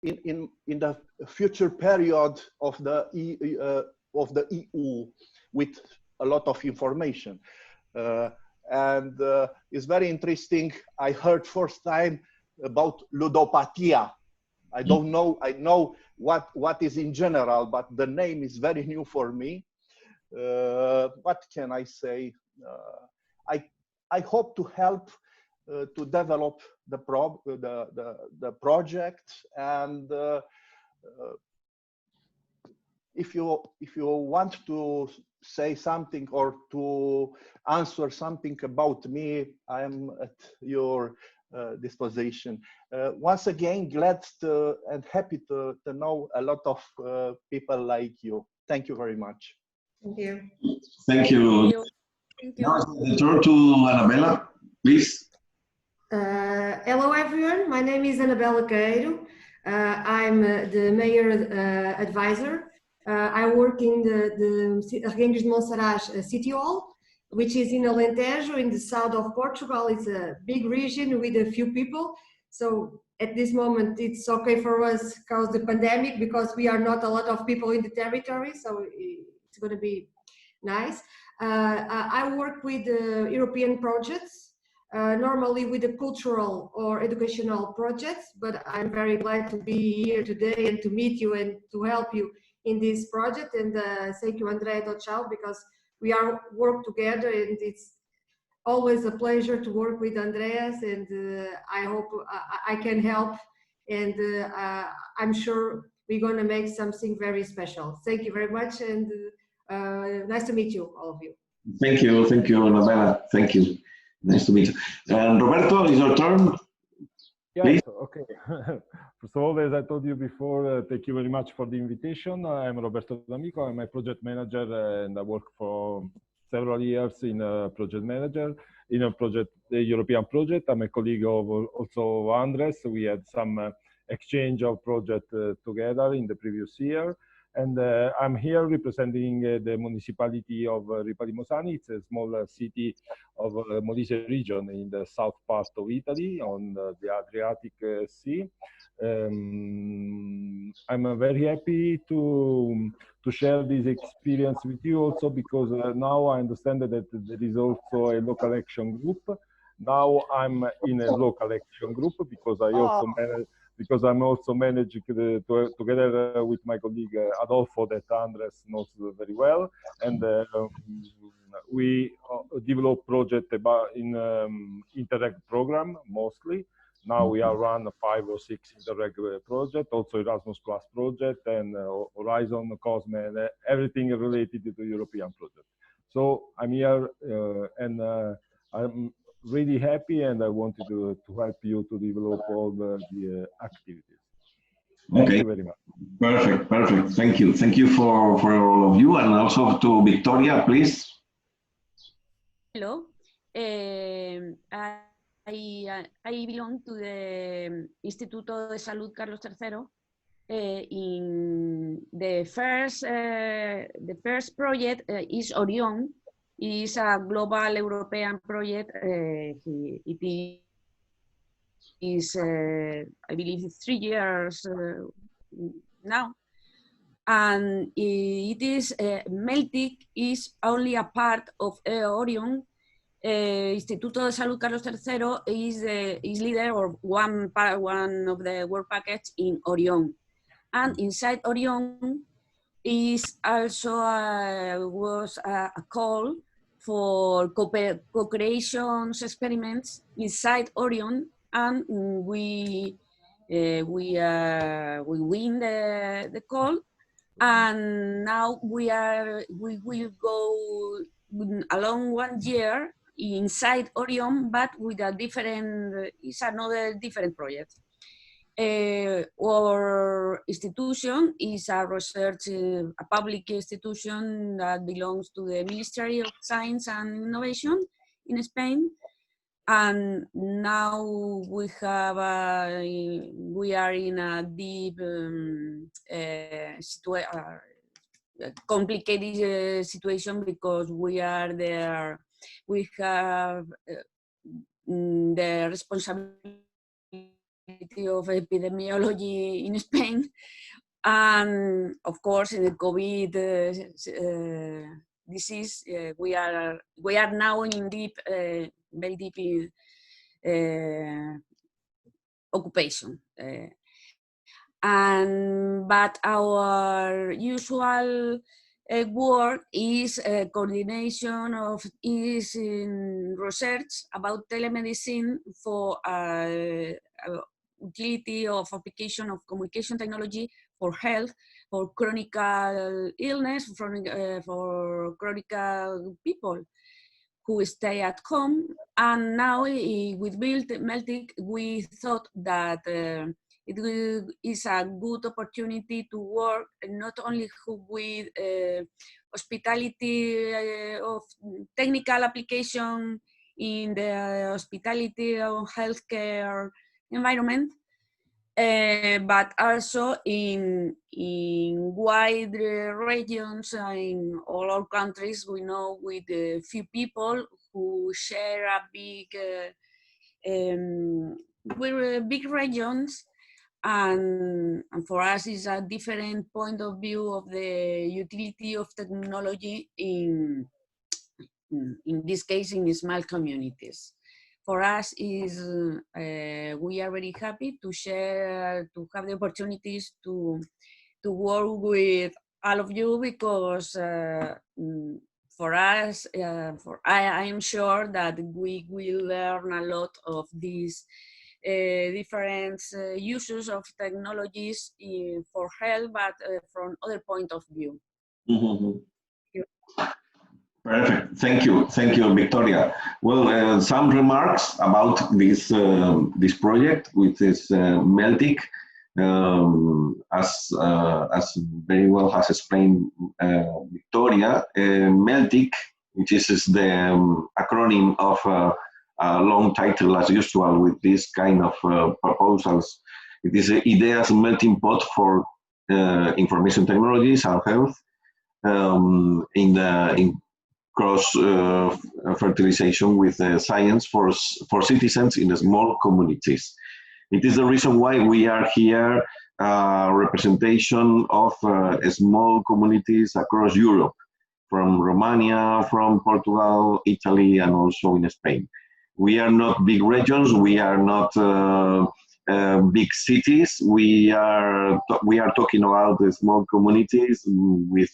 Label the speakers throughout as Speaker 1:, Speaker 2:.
Speaker 1: in the future period of the EU with a lot of information. And it's very interesting. I heard first time about ludopathia. I don't know, I know what is in general, but the name is very new for me. What can I say? I hope to help to develop the project, and if you want to say something or to answer something about me, I am at your disposition. Once again, glad and happy to know a lot of people like you. Thank you very much.
Speaker 2: Thank you.
Speaker 3: Thank you.
Speaker 4: Thank you.
Speaker 3: Now the turn to Annabella, please.
Speaker 2: Hello everyone, my name is Annabella Queiro. I'm the mayor advisor. I work in the Reguengos de Monsaraz City Hall, which is in Alentejo in the south of Portugal. It's a big region with a few people. So at this moment it's okay for us because the pandemic, because we are not a lot of people in the territory, so it's going to be nice. I work with European projects, normally with the cultural or educational projects, but I'm very glad to be here today and to meet you and to help you in this project. And thank you, Andrea Dochal, because we are work together, and it's always a pleasure to work with Andreas, and I hope I can help, and I'm sure we're going to make something very special. Thank you very much, and nice to meet you, all of you.
Speaker 3: Thank you, Annabella. Thank you. Nice to meet you. And Roberto, it's your turn.
Speaker 5: Yes, okay. First of all, as I told you before, thank you very much for the invitation. I'm Roberto D'Amico. I'm a project manager, and I work for several years in a project manager in a project, a European project. I'm a colleague of also Andres. We had some exchange of project together in the previous year. And I'm here representing the municipality of Ripalimosani. It's a small city of Molise region in the south part of Italy on the Adriatic Sea. I'm very happy to share this experience with you also, because now I understand that there is also a local action group. Now I'm in a local action group because I also manage, because I'm also managing together with my colleague Adolfo, that Andres knows very well, and we develop project about in Interreg program mostly. Now we are run 5 or 6 Interreg project, also Erasmus Plus project, and Horizon, Cosme, and everything related to the European project. So I'm here, and I'm really happy, and I wanted to help you to develop all the activities. Thank you very much.
Speaker 3: Perfect, perfect. Thank you. Thank you for all of you, and also to Victoria, please.
Speaker 4: Hello. I belong to the Instituto de Salud Carlos III. In the first project is Orion. Is a global European project. It is, I believe, 3 years now, and it is MELTIC is only a part of Orion. Instituto de Salud Carlos III is leader of one of the work package in Orion, and inside Orion is also was a call for co-creation experiments inside Orion, and we win the call, and now we will go along 1 year inside Orion, but with a different, it's another different project. Our institution is a research, a public institution that belongs to the Ministry of Science and Innovation in Spain. And now we are in a deep, complicated situation, because we are there. We have the responsibility of Epidemiology in Spain. And of course, in the COVID disease, we are now in very deep occupation. But our usual work is coordination of in research about telemedicine for utility of application of communication technology for health, for chronic illness, for chronic people who stay at home. And now with MELTIC, we thought that it is a good opportunity to work not only with hospitality of technical application in the hospitality or healthcare environment, but also in wide regions in all our countries. We know with a few people who share a big regions, and for us is a different point of view of the utility of technology in this case in small communities. For us is we are very happy to share, to have the opportunities to work with all of you, because for us, I am sure that we will learn a lot of these different uses of technologies for health, but from other point of view.
Speaker 3: Mm-hmm. Perfect. Thank you, Victoria. Well, some remarks about this this project, which is MELTIC. As very well has explained Victoria, MELTIC, which is the acronym of a long title as usual with this kind of proposals. It is Ideas Melting Pot for Information Technologies and Health in cross fertilization with science for citizens in small communities. It is the reason why we are here, representation of small communities across Europe, from Romania, from Portugal, Italy, and also in Spain. We are not big regions, we are not big cities, we are talking about the small communities with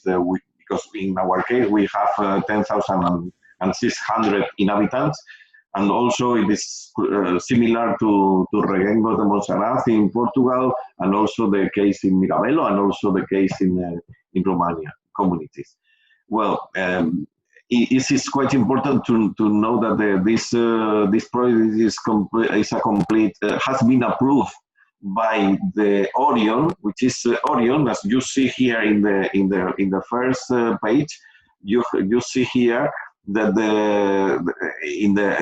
Speaker 3: because in our case we have 10,600 inhabitants, and also it is similar to Reguengos de Montserrat in Portugal, and also the case in Mirabello, and also the case in Romania communities. Well, it is quite important to know that this project is a complete has been approved by the Orion, which is Orion, as you see here in the first page. You see here that in the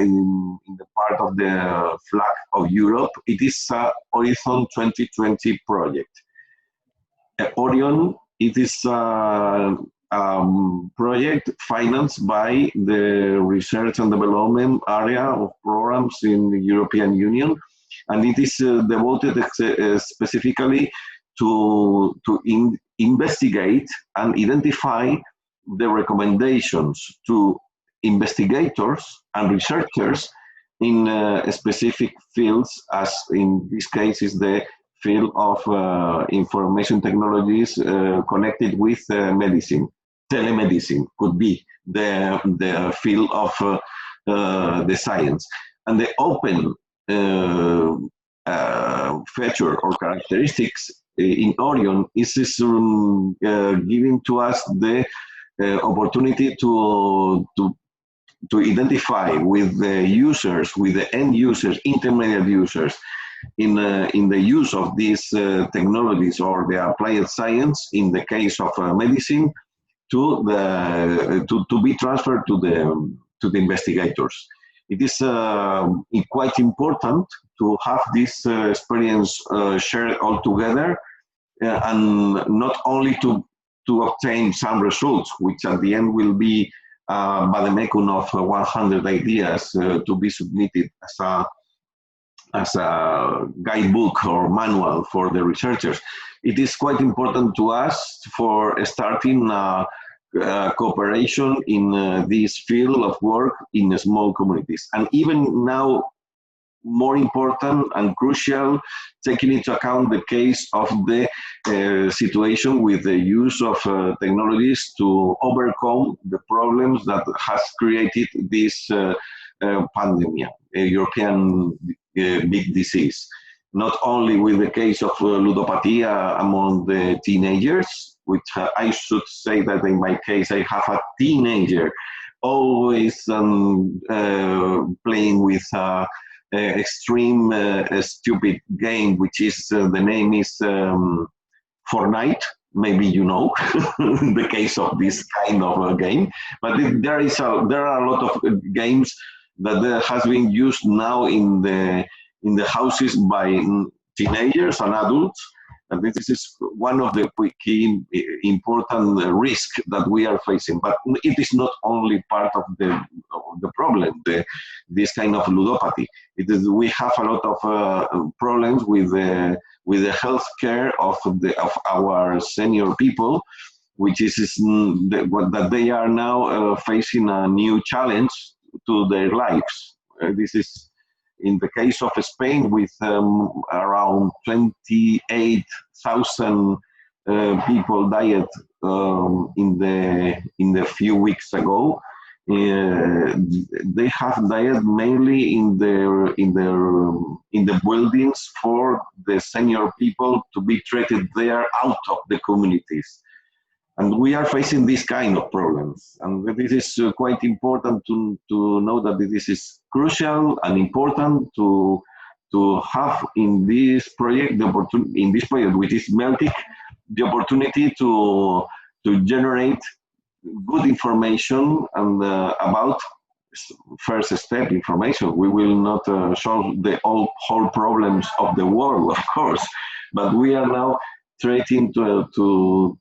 Speaker 3: part of the flag of Europe, it is a Horizon 2020 project. Orion, it is a project financed by the research and development area of programs in the European Union, and it is devoted specifically to investigate and identify the recommendations to investigators and researchers in specific fields, as in this case is the field of information technologies connected with medicine. Telemedicine could be the field of the science. And the open feature or characteristics in Orion is giving to us the opportunity to identify with the users, with the end users, intermediate users, in the use of these technologies or the applied science, in the case of medicine, to be transferred to the investigators. It is quite important to have this experience shared all together, and not only to obtain some results, which at the end will be vademecum of 100 ideas to be submitted as a guidebook or manual for the researchers. It is quite important to us for starting cooperation in this field of work in small communities. And even now, more important and crucial, taking into account the case of the situation with the use of technologies to overcome the problems that has created this pandemic, a European big disease. Not only with the case of ludopatia among the teenagers, which I should say that in my case I have a teenager always playing with extreme stupid game, which is the name is Fortnite. Maybe you know the case of this kind of game, but there are a lot of games that has been used now in the houses by teenagers and adults, and this is one of the key important risks that we are facing. But it is not only part of the problem, this kind of ludopathy. We have a lot of problems with the health care of our senior people, which is that they are now facing a new challenge to their lives. This is in the case of Spain, with around 28,000 people died in the few weeks ago. They have died mainly in the buildings for the senior people to be treated there out of the communities. And we are facing this kind of problems. And this is quite important to know that this is crucial and important to have in this project, which is MELTIC, the opportunity to generate good information and about first step information. We will not solve the whole problems of the world, of course, but we are now trying to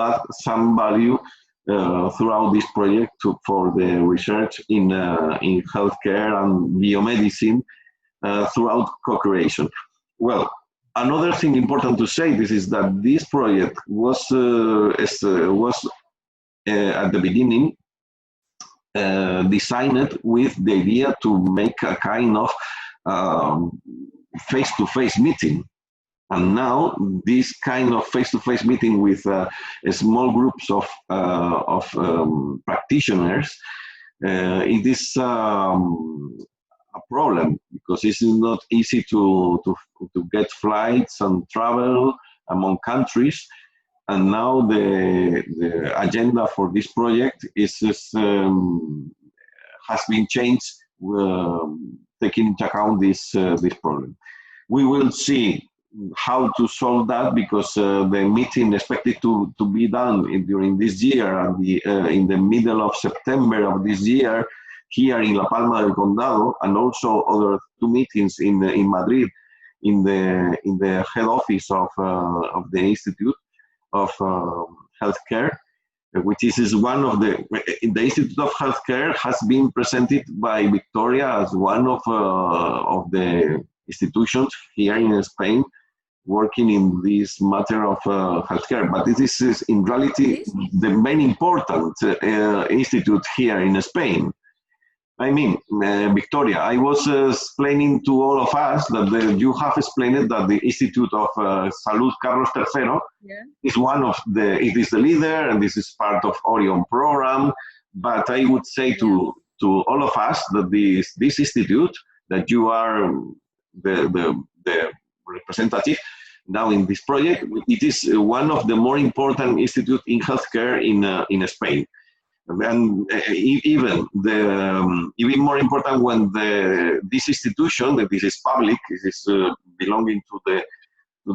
Speaker 3: add some value throughout this project for the research in healthcare and biomedicine throughout co-creation. Well, another thing important to say is that this project was at the beginning designed with the idea to make a kind of face-to-face meeting. And now this kind of face-to-face meeting with small groups of practitioners, it is a problem because it's not easy to get flights and travel among countries. And now the agenda for this project has been changed, taking into account this problem. We will see how to solve that, because the meeting expected to be done during this year and in the middle of September of this year here in La Palma del Condado, and also other 2 meetings in Madrid in the head office of the Institute of Healthcare, which is one of the Institute of Healthcare has been presented by Victoria as one of the institutions here in Spain working in this matter of healthcare. But this is in reality the main important institute here in Spain. I mean, Victoria, I was explaining to all of us that you have explained that the Institute of Salud Carlos III is one of it is the leader, and this is part of Orion program. But I would say to all of us that this institute, that you are the representative now in this project, it is one of the more important institutes in healthcare in Spain. And even more important when this institution, that this is public, this is belonging to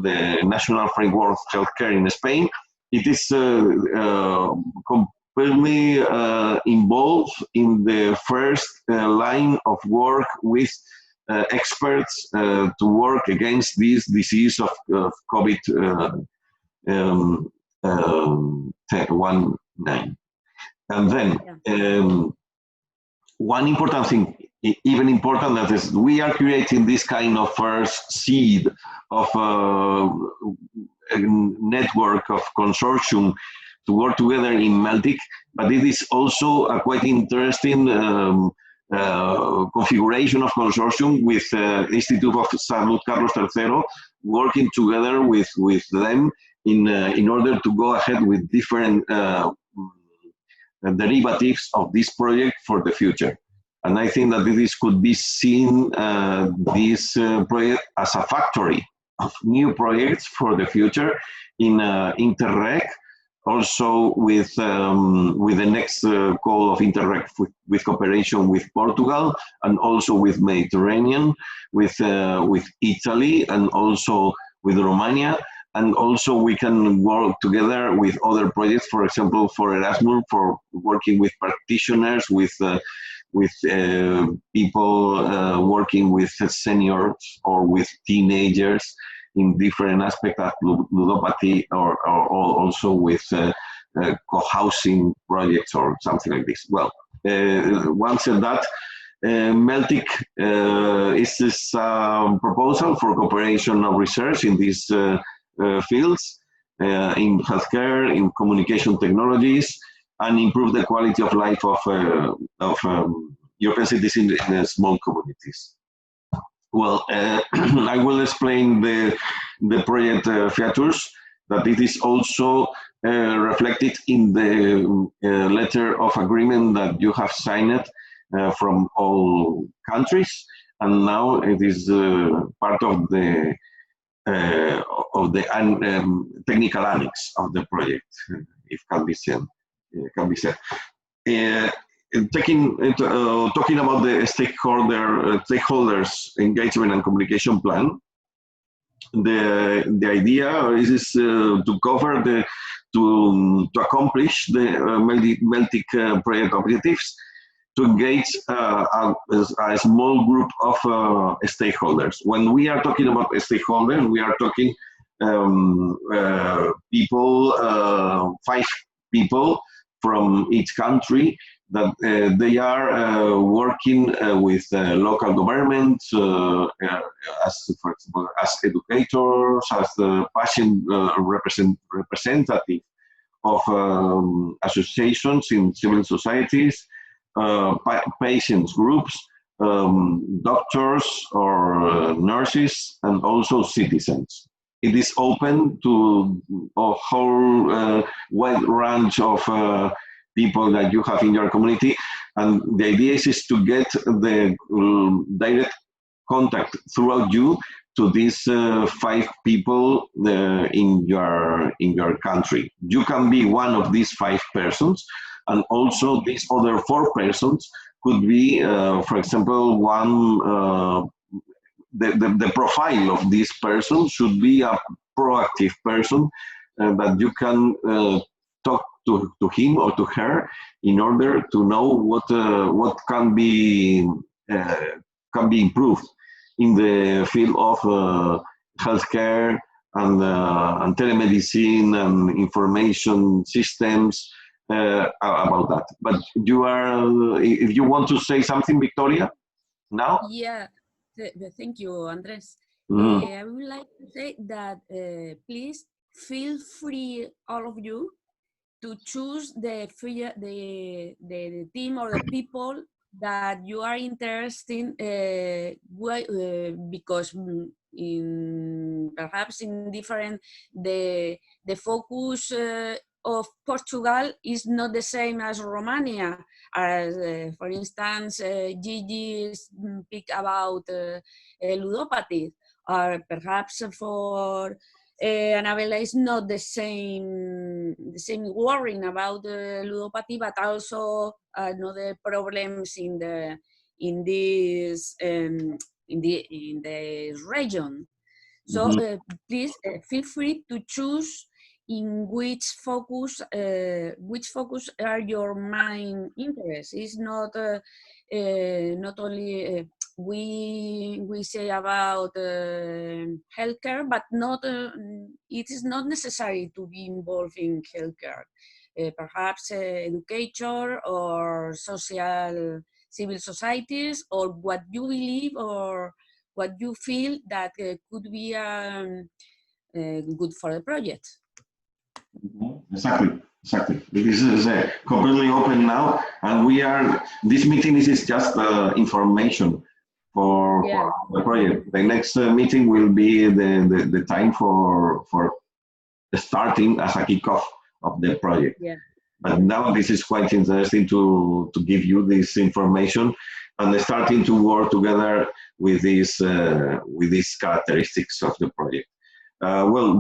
Speaker 3: the National Framework of Healthcare in Spain, it is completely involved in the first line of work with experts to work against this disease of COVID-19. And then one important thing, even important that is we are creating this kind of first seed of a network of consortium to work together in MELTIC, but it is also a quite interesting configuration of consortium with Institute of Salud Carlos III, working together with them in order to go ahead with different derivatives of this project for the future. And I think that this could be seen, this project as a factory of new projects for the future in Interreg, also with the next call of Interreg with cooperation with Portugal and also with Mediterranean, with Italy and also with Romania. And also we can work together with other projects, for example, for Erasmus, for working with practitioners, with people working with seniors or with teenagers in different aspects of ludopathy, or also with co-housing projects or something like this. Well, once said that, MELTIC is this proposal for cooperation of research in these fields, in healthcare, in communication technologies, and improve the quality of life of European citizens in small communities. Well, I will explain the project features, that it is also reflected in the letter of agreement that you have signed from all countries, and now it is part of the technical annex of the project, if can be said. Talking about the stakeholders engagement and communication plan, the idea is to cover to accomplish the MELTIC project objectives, to engage a small group of stakeholders. When we are talking about stakeholders, we are talking people, 5 people from each country, that they are working with local governments, as, for example, as educators, as the patient representative of associations in civil societies, patients groups, doctors or nurses, and also citizens. It is open to a whole wide range of people that you have in your community, and the idea is to get the direct contact throughout you to these 5 people in your country. You can be one of these 5 persons, and also these other 4 persons could be, for example, one. The profile of this person should be a proactive person that you can talk to him or to her in order to know what can be improved in the field of healthcare and telemedicine and information systems about that. But if you want to say something, Victoria, now?
Speaker 4: Yeah. Thank you, Andres. I would like to say that please feel free, all of you, to choose the team or the people that you are interested in, because perhaps in different the focus of Portugal is not the same as Romania. As for instance, Gigi speak about ludopathy, or perhaps for Annabella is not the same worrying about ludopathy, but also another problems in this region. So please feel free to choose in which focus are your main interests. It's not not only we say about healthcare, but not it is not necessary to be involved in healthcare. Perhaps educator or social civil societies, or what you believe or what you feel that could be good for the project.
Speaker 3: Exactly, exactly. This is completely open now, and this meeting is just information for the project. The next meeting will be the time for starting as a kickoff of the project.
Speaker 4: Yeah.
Speaker 3: But now this is quite interesting to give you this information and starting to work together with these characteristics of the project. Well,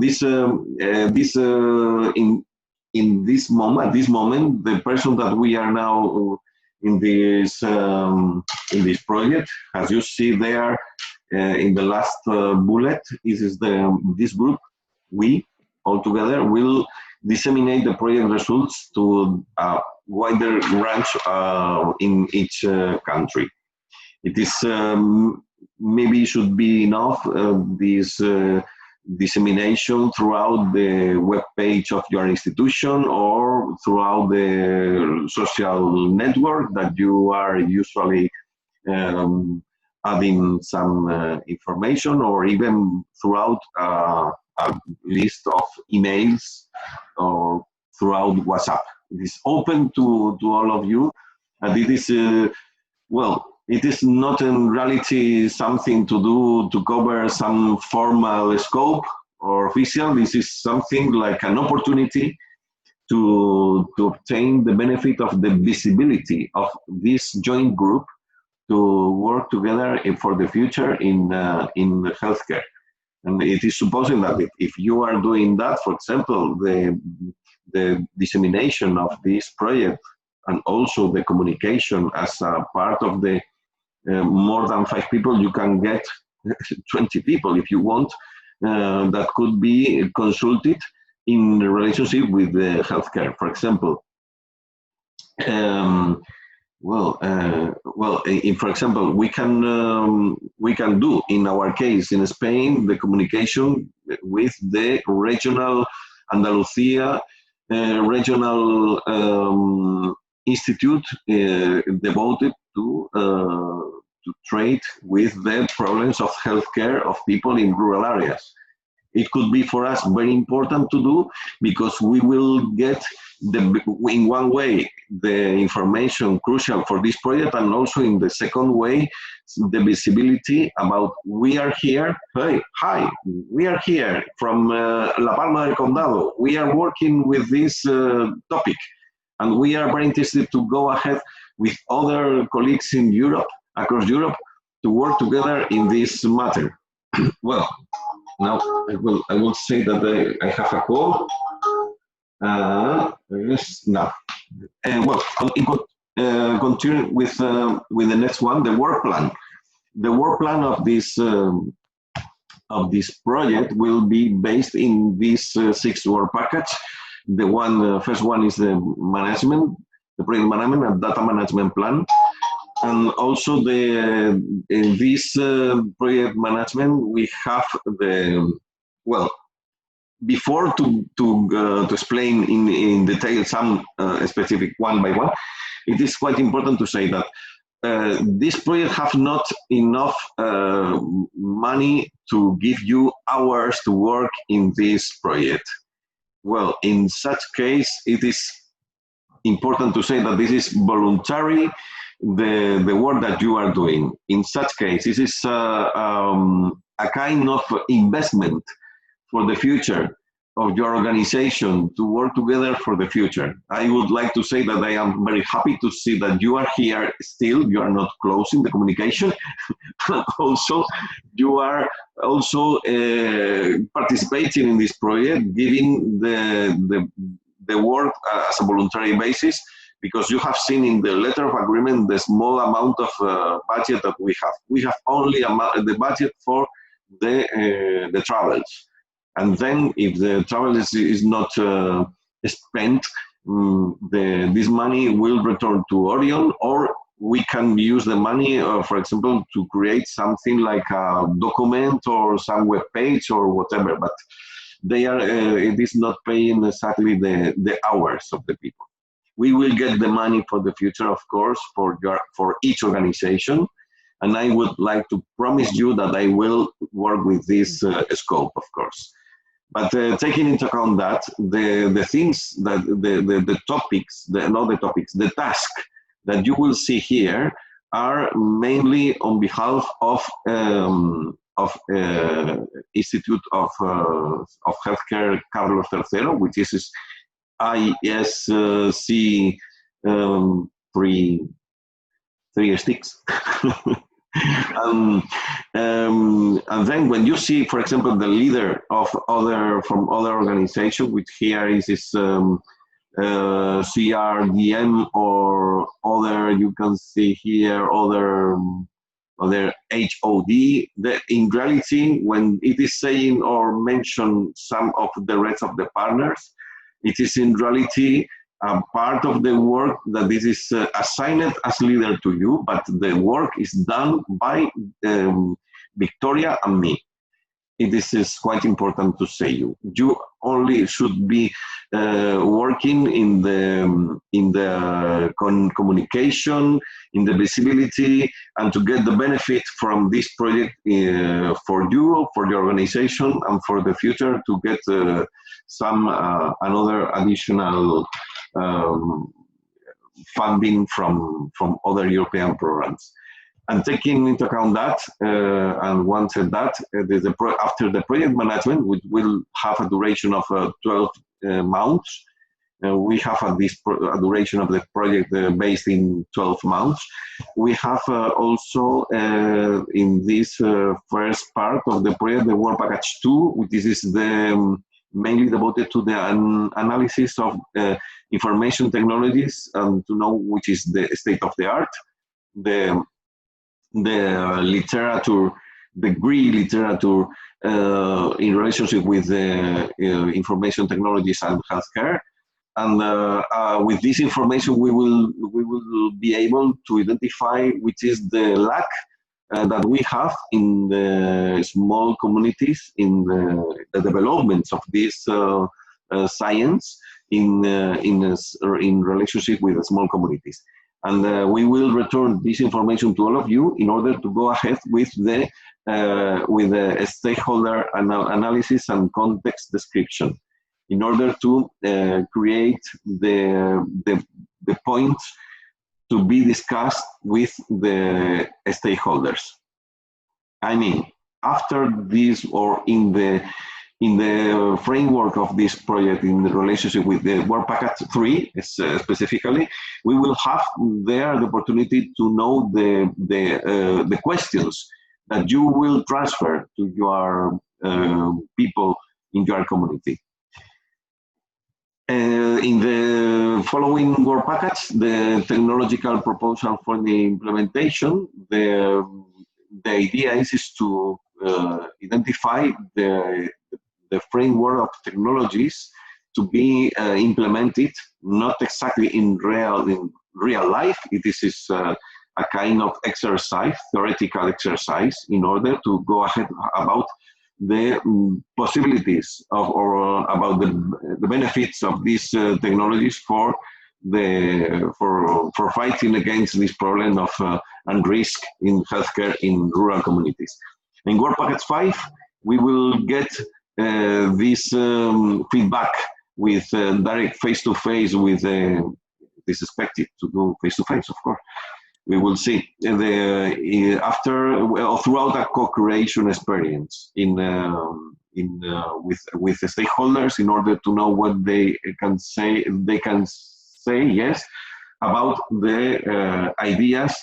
Speaker 3: in this moment, the person that we are now in this project, as you see there in the last bullet, this group. We all together will disseminate the project results to a wider range in each country. It is maybe should be enough this dissemination throughout the web page of your institution or throughout the social network that you are usually adding some information, or even throughout a list of emails or throughout WhatsApp. It is open to all of you, and it is well, it is not in reality something to do to cover some formal scope or official. This is something like an opportunity to obtain the benefit of the visibility of this joint group to work together for the future in healthcare. And it is supposing that if you are doing that, for example, the dissemination of this project and also the communication as a part of the more than 5 people, you can get 20 people if you want, that could be consulted in relationship with the healthcare, for example. For example, we can do, in our case in Spain, the communication with the regional Andalusia regional institute devoted to trade with the problems of healthcare of people in rural areas. It could be for us very important to do, because we will get in one way the information crucial for this project, and also in the second way the visibility about we are here. Hi, we are here from La Palma del Condado. We are working with this topic, and we are very interested to go ahead with other colleagues in Europe, across Europe, to work together in this matter. Well, now I will say that I have a call. Yes, now. Continue with the next one, the work plan. The work plan of this project will be based in this 6 work package. The first one is the management, the project management and data management plan. And also in this project management, we have before to explain in detail some specific one by one, it is quite important to say that this project have not enough money to give you hours to work in this project. Well, in such case, it is important to say that this is voluntary, the work that you are doing. In such case, this is a kind of investment for the future of your organization, to work together for the future. I would like to say that I am very happy to see that you are here still. You are not closing the communication. Also, you are also participating in this project, giving the work as a voluntary basis, because you have seen in the letter of agreement the small amount of budget that we have. We have only the budget for the travels. And then if the travel is not spent, this money will return to Orion, or we can use the money, for example, to create something like a document or some web page or whatever, but it is not paying exactly the hours of the people. We will get the money for the future, of course, for each organization. And I would like to promise you that I will work with this scope, of course. But taking into account that, the things that the topics, not the topics, the task that you will see here are mainly on behalf of Institute of Healthcare Carlos III, which is ISC 3 sticks. And then when you see, for example, the leader of from other organization, which here is CRDM or other, you can see here other HOD. In reality, when it is saying or mention some of the rest of the partners, it is in reality a part of the work that this is assigned as leader to you, but the work is done by Victoria and me. This is quite important to say. You only should be working in the communication, in the visibility, and to get the benefit from this project for you, for your organization, and for the future to get some another additional funding from other European programs. And taking into account that, and once said that, after the project management, which will have a duration of 12 months, we have a duration of the project based in 12 months. We have also in this first part of the project, the work package 2, which is mainly devoted to the analysis of information technologies and to know which is the state of the art, the literature, the degree literature in relationship with information technologies and healthcare. And with this information, we will be able to identify which is the lack that we have in the small communities in the developments of this science in relationship with the small communities. And we will return this information to all of you in order to go ahead with the stakeholder analysis and context description, in order to create the points to be discussed with the stakeholders. I mean, after this, or in the framework of this project, in the relationship with the work package 3 specifically, we will have there the opportunity to know the questions that you will transfer to your people in your community. In the following work package, the technological proposal for the implementation, the idea is to identify the framework of technologies to be implemented, not exactly in real life. This is a kind of exercise, theoretical exercise, in order to go ahead about the possibilities or about the benefits of these technologies for fighting against this problem of and risk in healthcare in rural communities. In work package 5, we will get this feedback with direct face-to-face with this is expected to do face-to-face, of course. We will see throughout a co-creation experience with the stakeholders, in order to know what they can say. They can say yes about the ideas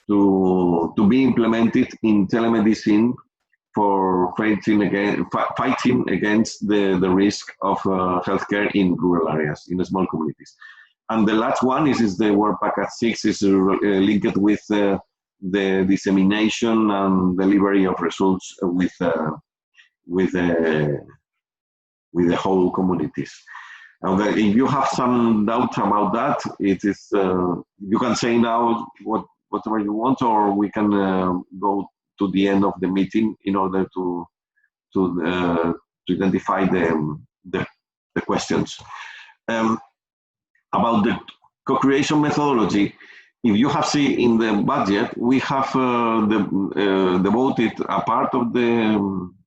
Speaker 3: to be implemented in telemedicine for fighting against the risk of healthcare in rural areas, in small communities. And the last one is the work package 6, is linked with the dissemination and delivery of results with the whole communities. And if you have some doubt about that, it is you can say now whatever you want, or we can go to the end of the meeting in order to identify the questions. About co-creation methodology, if you have seen in the budget, we have devoted a part of the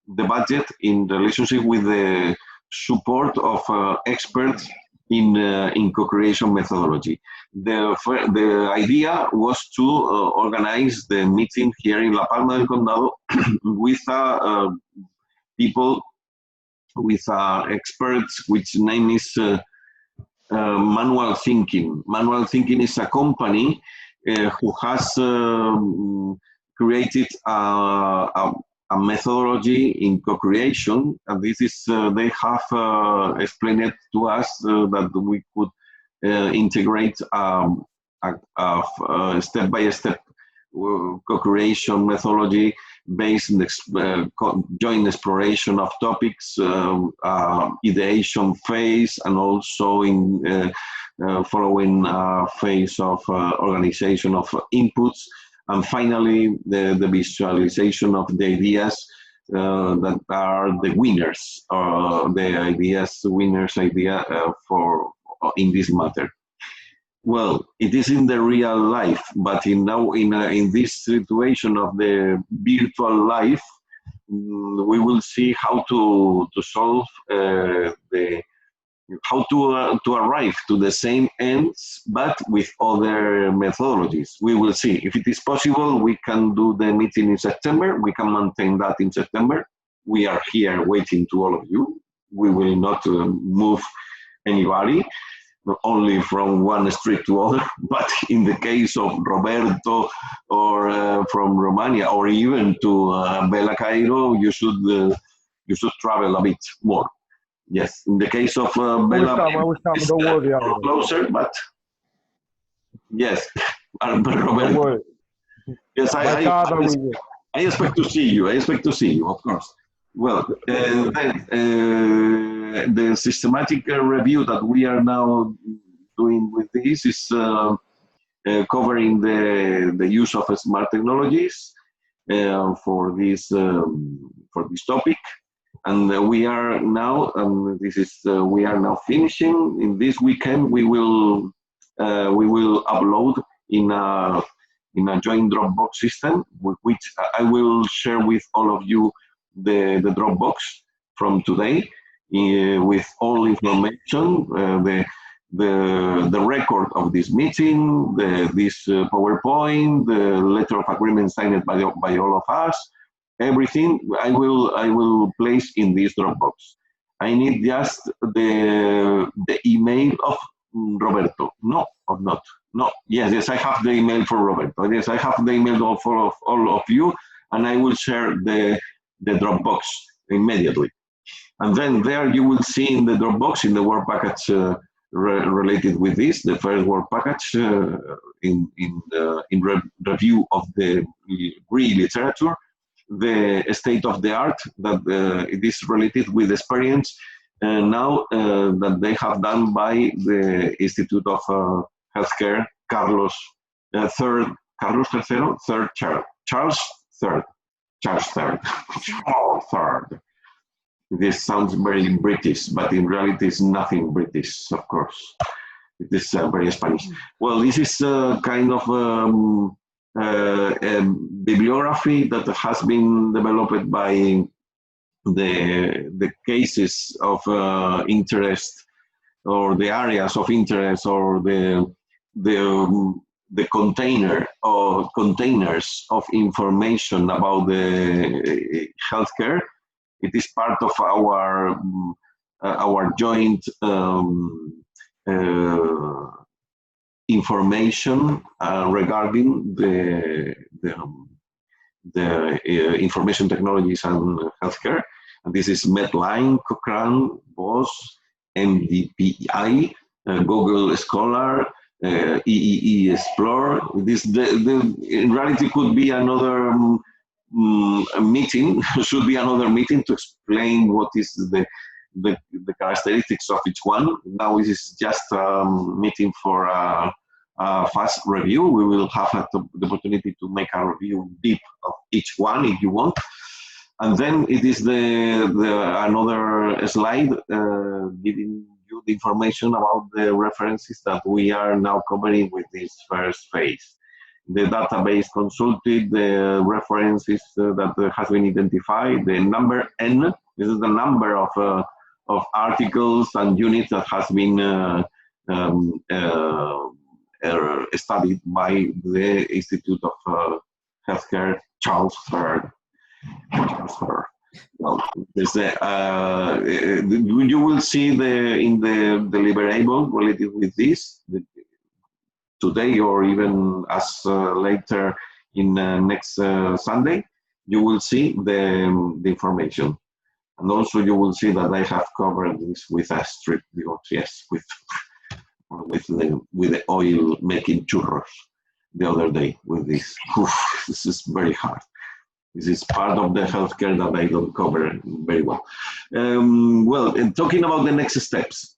Speaker 3: budget in relationship with the support of experts in co-creation methodology. The idea was to organize the meeting here in La Palma del Condado with people, with experts, which name is Manual Thinking. Manual Thinking is a company who has created a methodology in co-creation, and this is they have explained it to us that we could integrate a step-by-step co-creation methodology based on joint exploration of topics, ideation phase, and also in following phase of organization of inputs, and finally the visualization of the ideas that are the winners, the ideas, winners idea for in this matter. Well, it is in the real life, but in this situation of the virtual life, we will see how to solve how to arrive to the same ends, but with other methodologies. We will see. If it is possible, we can do the meeting in September. We can maintain that in September. We are here waiting to all of you. We will not move anybody, only from one street to other. But in the case of Roberto or from Romania, or even to Bella Cairo, you should travel a bit more. Yes, in the case of Bella,
Speaker 5: it's don't worry,
Speaker 3: closer, but yes, Roberto. Yes, I expect to see you. I expect to see you, of course. Well, the systematic review that we are now doing with this is covering the use of smart technologies for this topic. And we are now, we are now finishing. In this weekend, we will upload in a joint Dropbox system, which I will share with all of you the Dropbox from today with all information, the record of this meeting, this PowerPoint, the letter of agreement signed by all of us. Everything I will place in this Dropbox. I need just the email of Roberto. No, or not? No. Yes, I have the email for Roberto. Yes, I have the email of all of you, and I will share the Dropbox immediately. And then there you will see in the Dropbox, in the Word package related with this, the first Word package in review of the Greek literature, the state of the art that it is related with experience now that they have done by the Institute of Healthcare, Charles III. This sounds very British, but in reality it's nothing British, of course. It is very Spanish. Well, this is kind of a bibliography that has been developed by the cases of interest, or the areas of interest, or the container or containers of information about the healthcare. It is part of our joint information regarding the information technologies and healthcare. And this is Medline, Cochrane, BOSS, MDPI, Google Scholar, EEE Explore. This in reality could be another meeting. Should be another meeting to explain what is the characteristics of each one. Now this is just a meeting for a fast review. We will have the opportunity to make a review deep of each one if you want. And then it is another slide giving you the information about the references that we are now covering with this first phase. The database consulted, the references that has been identified, the number N, this is the number of articles and units that has been studied by the Institute of Healthcare Charles III. Well, you will see in the deliverable related with this today, or even as later in next Sunday, you will see the information. And also you will see that I have covered this with a strip, yes, with the oil making churros the other day with this. Oof, this is very hard. This is part of the healthcare that I don't cover very well. Well, talking about the next steps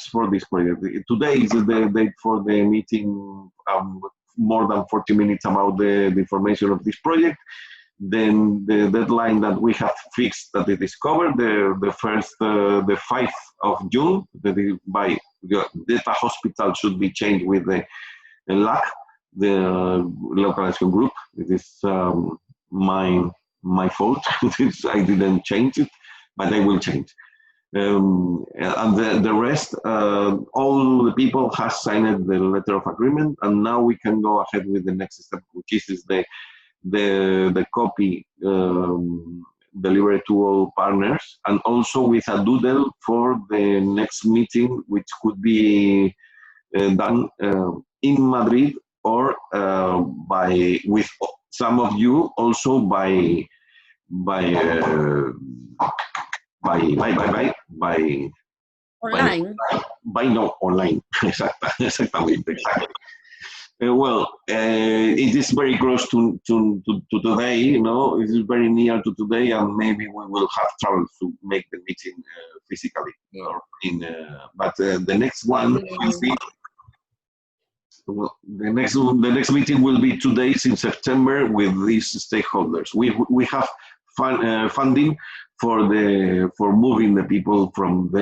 Speaker 3: for this project. Today is the date for the meeting, more than 40 minutes about the information of this project. Then the deadline that we have fixed that it is covered, the 5th of June, by the data hospital should be changed with the LAC, the local action group. It is my fault. I didn't change it, but I will change. And the rest, all the people have signed the letter of agreement, and now we can go ahead with the next step, which is the copy delivered to all partners, and also with a doodle for the next meeting, which could be done in Madrid, or with some of you also by online. Exactly. Well, it is very close to today, you know, it is very near to today, and maybe we will have trouble to make the meeting physically. Or but the next one will be, well, the next meeting will be 2 days in September with these stakeholders. We have funding for moving the people from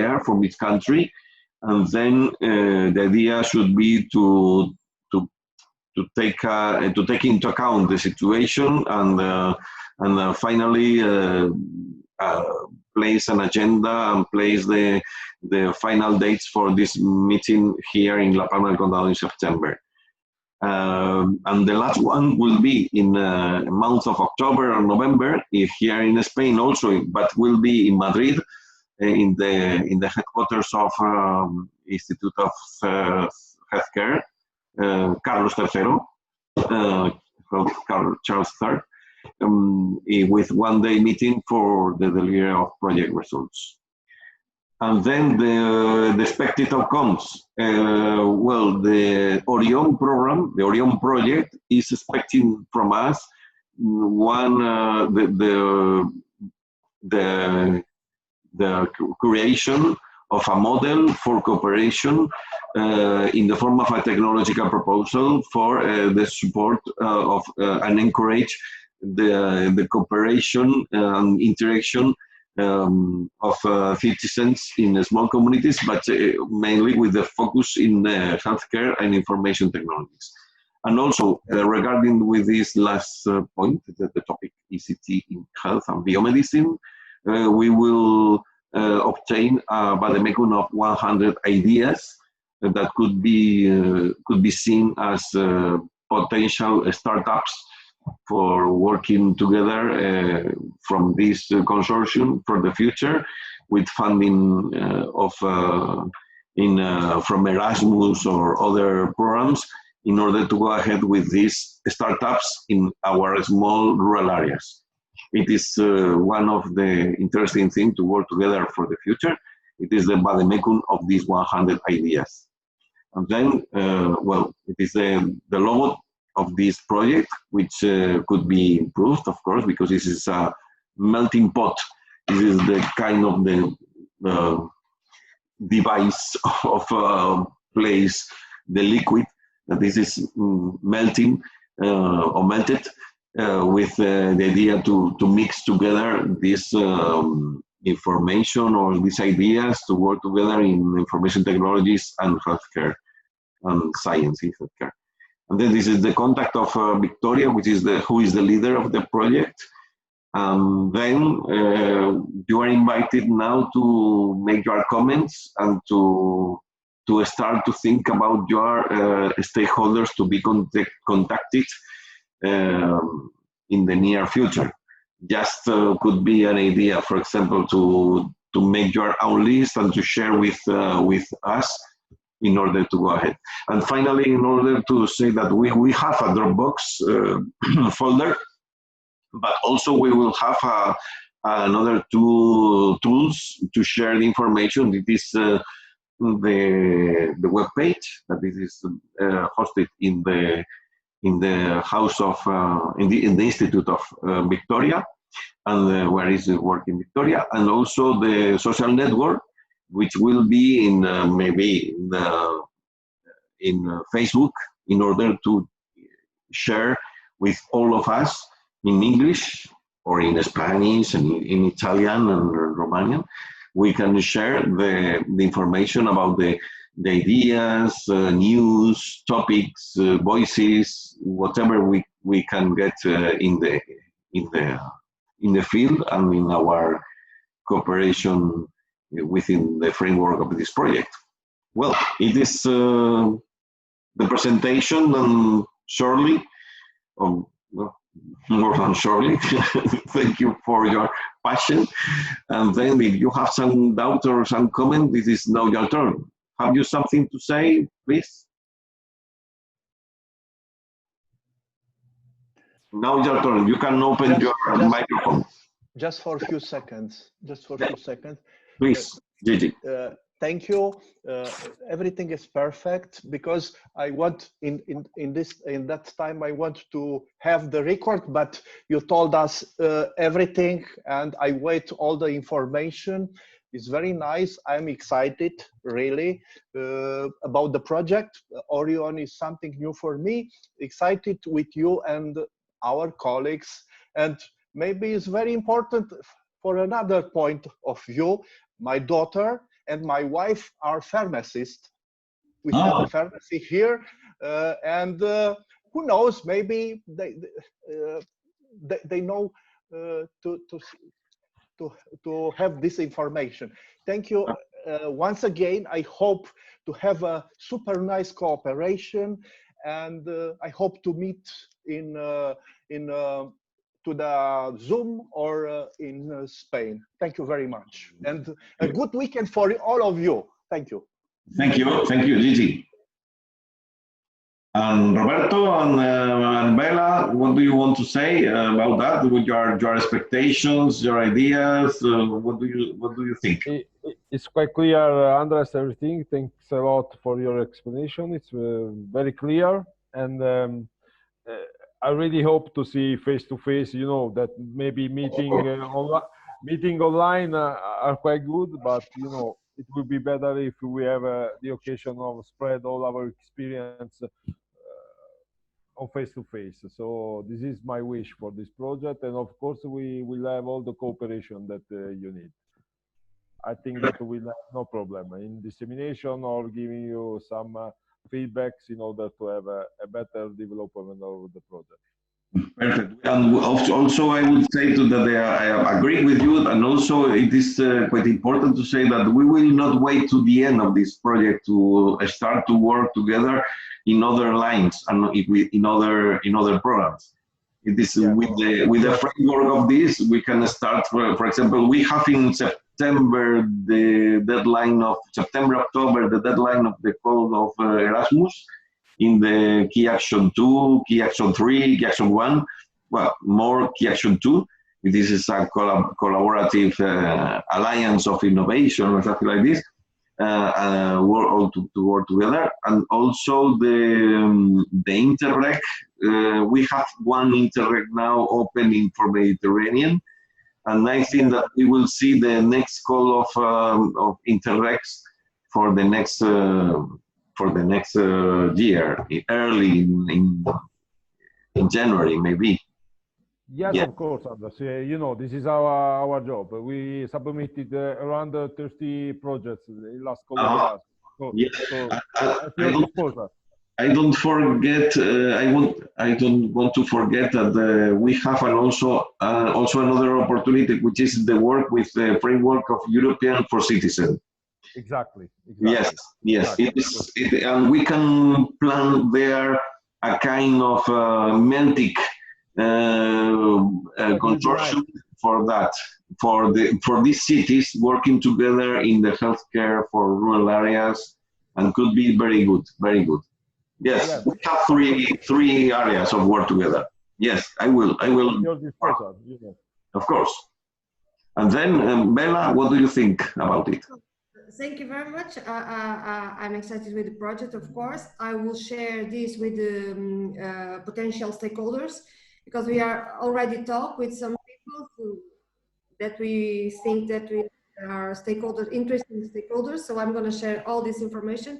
Speaker 3: each country, and then the idea should be to take into account the situation, and finally place an agenda and place the final dates for this meeting here in La Palma del Condado in September. And the last one will be in the month of October or November, here in Spain also, but will be in Madrid, in the headquarters of Institute of Healthcare, Carlos III, Charles III, with one-day meeting for the delivery of project results. And then the expected outcomes. Well, the Orion program, the Orion project, is expecting from us the creation of a model for cooperation in the form of a technological proposal for the support of and encourage the cooperation and interaction of citizens in small communities, but mainly with the focus in healthcare and information technologies. And also regarding with this last point, the topic ECT in health and biomedicine, we will obtain a vademecum of 100 ideas that could be seen as potential startups for working together from this consortium for the future, with funding from Erasmus or other programs, in order to go ahead with these startups in our small rural areas. It is one of the interesting things to work together for the future. It is the vademecum of these 100 ideas. And then, well, it is the logo of this project, which could be improved, of course, because this is a melting pot. This is the kind of the device of place the liquid that this is melting or melted with the idea to mix together this information or these ideas to work together in information technologies and healthcare and science in healthcare. And then this is the contact of Victoria, which is who is the leader of the project. Then you are invited now to make your comments and to start to think about your stakeholders to be contacted in the near future. Just could be an idea, for example, to make your own list and to share with us in order to go ahead. And finally, in order to say that we have a Dropbox folder, but also we will have another two tools to share the information. It is the web page that it is hosted in the house of in the Institute of Victoria, and where is the work in Victoria, and also the social network, which will be in maybe in Facebook, in order to share with all of us in English or in Spanish and in Italian and Romanian. We can share the information about the ideas, news, topics, voices, whatever we can get in the field and in our cooperation within the framework of this project. Well, it is the presentation, and shortly, more than shortly, thank you for your passion. And then if you have some doubt or some comment, this is now your turn. Have you something to say, please? Now your turn. You can open your microphone.
Speaker 1: Just for a few seconds. Just for a few seconds.
Speaker 3: Please, Gigi.
Speaker 1: Thank you. Everything is perfect, because I want in that time I want to have the record, but you told us everything, and I wait all the information. It's very nice. I'm excited really about the project. Orion is something new for me. Excited with you and our colleagues, and maybe it's very important for another point of view. My daughter and my wife are pharmacists. We have a pharmacy here, and who knows? Maybe they know to have this information. Thank you once again. I hope to have a super nice cooperation, and I hope to meet to the Zoom or in Spain. Thank you very much. And a good weekend for all of you. Thank you.
Speaker 3: Thank you, Gigi. And Roberto and Bella, what do you want to say about that? With your expectations, your ideas? What do you think?
Speaker 5: It's quite clear, Andres. Everything. Thanks a lot for your explanation. It's very clear, and I really hope to see face to face. You know that maybe meeting online are quite good, but you know it would be better if we have the occasion of spread all our experience on face to face. So this is my wish for this project, and of course we will have all the cooperation that you need. I think that we'll have no problem in dissemination or giving you some feedbacks in order to have a better development of the project.
Speaker 3: Perfect. And also I would say that I agree with you, and also it is quite important to say that we will not wait to the end of this project to start to work together in other lines and in other programs. It is with the framework of this we can start. For example, we have in September the deadline of October, the deadline of the code of Erasmus in the Key Action 2, Key Action 3, Key Action 1, well, more Key Action 2. This is a collaborative alliance of innovation or something like this, to work together. And also the Interreg, we have one Interreg now opening for Mediterranean, and I think that we will see the next call of Interregs for the next year, early in January maybe.
Speaker 5: Yes,
Speaker 3: Yeah.
Speaker 5: of course, Anders. You know, this is our job. We submitted around 30 projects in last
Speaker 3: Uh-huh.
Speaker 5: Erasmus. So,
Speaker 3: Yes.
Speaker 5: so
Speaker 3: I
Speaker 5: at your
Speaker 3: don't,
Speaker 5: disposal.
Speaker 3: I don't forget. I don't want to forget that we have also another opportunity, which is the work with the framework of European for Citizens.
Speaker 5: Exactly.
Speaker 3: Yes, yes,
Speaker 5: Exactly.
Speaker 3: and we can plan there a kind of MELTIC consortium for that, for these cities working together in the healthcare for rural areas, and could be very good, very good. Yes,
Speaker 5: Yeah,
Speaker 3: we have three areas of work together. Yes, I will.
Speaker 5: At your disposal, you know.
Speaker 3: Of course. And then, Bella, what do you think about it?
Speaker 2: Thank you very much. I'm excited with the project, of course. I will share this with the potential stakeholders, because we are already talk with some people that we think that we are stakeholders, interesting stakeholders. So I'm going to share all this information.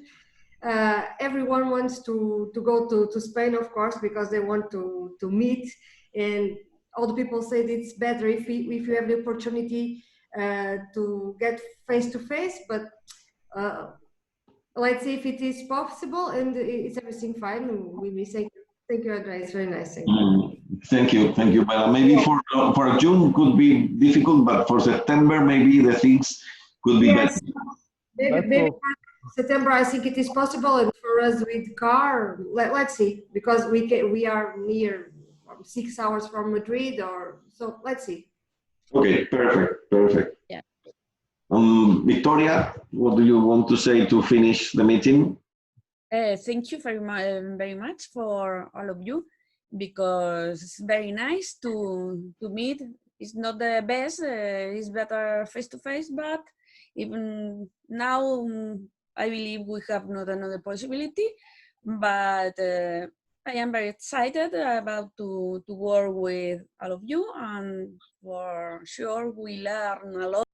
Speaker 2: Everyone wants to go to Spain, of course, because they want to meet, and all the people said it's better if you have the opportunity to get face to face, but let's see if it is possible, and it's everything fine. We thank you, Andrea. It's very nice.
Speaker 3: Thank you, Bella. Maybe for June could be difficult, but for September maybe the things could be better.
Speaker 2: Maybe for September I think it is possible, and for us with car, let's see, because we are near 6 hours from Madrid, or so. Let's see.
Speaker 3: Okay, perfect.
Speaker 4: Yeah.
Speaker 3: Victoria, what do you want to say to finish the meeting?
Speaker 4: Thank you very much for all of you, because it's very nice to meet. It's not the best, it's better face to face, but even now I believe we have not another possibility, but I am very excited about to work with all of you, and for sure we learn a lot.